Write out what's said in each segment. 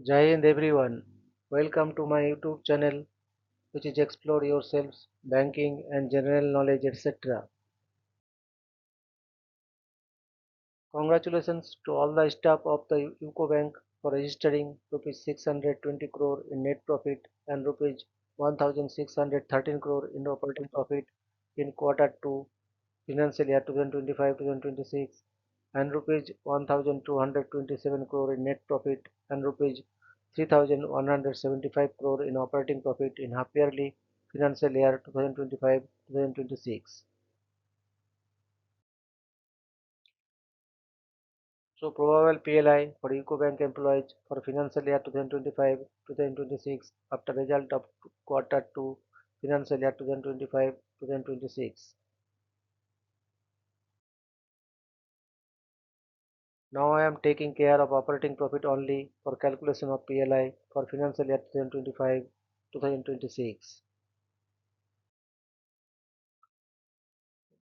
Jai Hind everyone. Welcome to my YouTube channel, which is Explore Yourselves, Banking and General Knowledge, etc. Congratulations to all the staff of the UCO Bank for registering rupees 620 crore in net profit and rupees 1613 crore in operating profit in quarter 2 financial year 2025-2026 and rupees 1227 crore in net profit and rupees 3175 crore in operating profit in half yearly financial year 2025-2026. So probable PLI for UCO Bank employees for financial year 2025-2026 after result of quarter 2 financial year 2025-2026. Now I am taking care of operating profit only for calculation of PLI for financial year 2025-2026.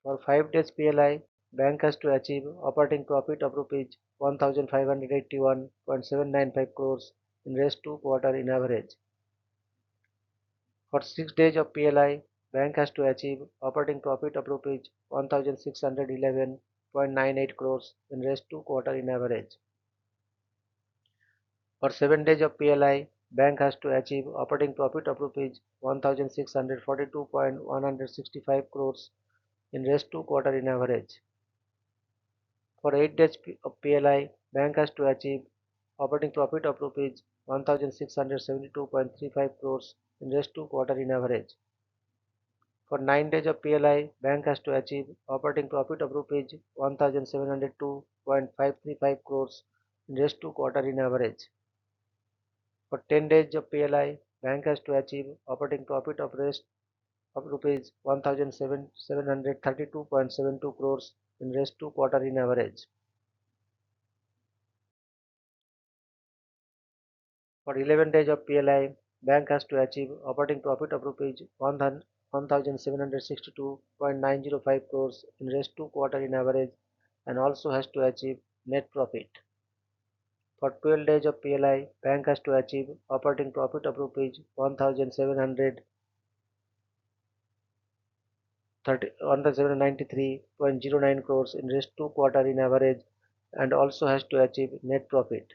For 5 days PLI, bank has to achieve operating profit of rupees 1581.795 crores in rest 2 quarter in average. For 6 days of PLI, bank has to achieve operating profit of rupees 1611.98 crores in rest 2 quarter in average. For 7 days of PLI, bank has to achieve operating profit of rupees 1642.165 crores in rest 2 quarter in average. For 8 days of PLI, bank has to achieve operating profit of rupees 1672.35 crores in rest 2 quarter in average. For 9 days of PLI, bank has to achieve operating profit of rupees 1702.535 crores in rest 2 quarter in average. For 10 days of PLI, bank has to achieve operating profit of rest of rupees 1732.72 crores in rest 2 quarter in average. For 11 days of PLI, bank has to achieve operating profit of rupees 1762.905 crores in rest 2 quarter in average and also has to achieve net profit. For 12 days of PLI, bank has to achieve operating profit of rupees 1793.09 crores in rest 2 quarter in average and also has to achieve net profit.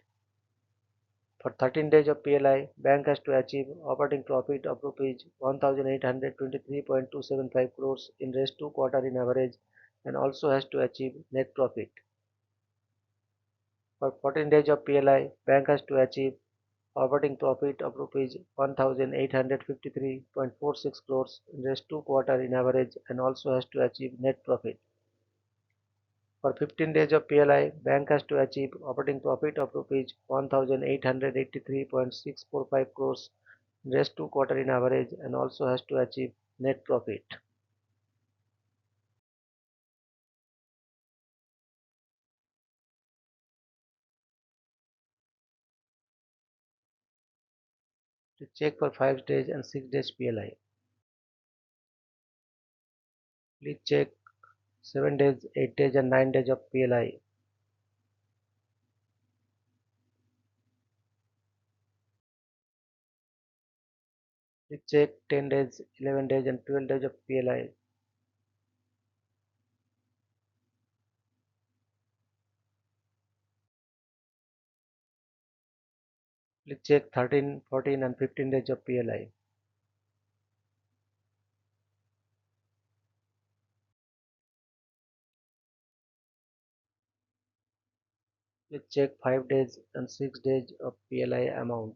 For 13 days of PLI, bank has to achieve operating profit of rupees 1823.275 crores in rest 2 quarter in average and also has to achieve net profit. For 14 days of PLI, bank has to achieve operating profit of rupees 1853.46 crores in rest 2 quarter in average and also has to achieve net profit. For 15 days of PLI, bank has to achieve operating profit of rupees 1883.645 crores in rest 2 quarter in average and also has to achieve net profit. To check for 5 days and 6 days PLI, please check 7 days, 8 days and 9 days of PLI. Please check 10 days, 11 days and 12 days of PLI. Please check 13, 14 and 15 days of PLI. Please check 5 days and 6 days of PLI amount.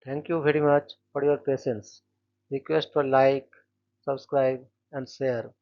Thank you very much for your patience. Request for like, subscribe and share.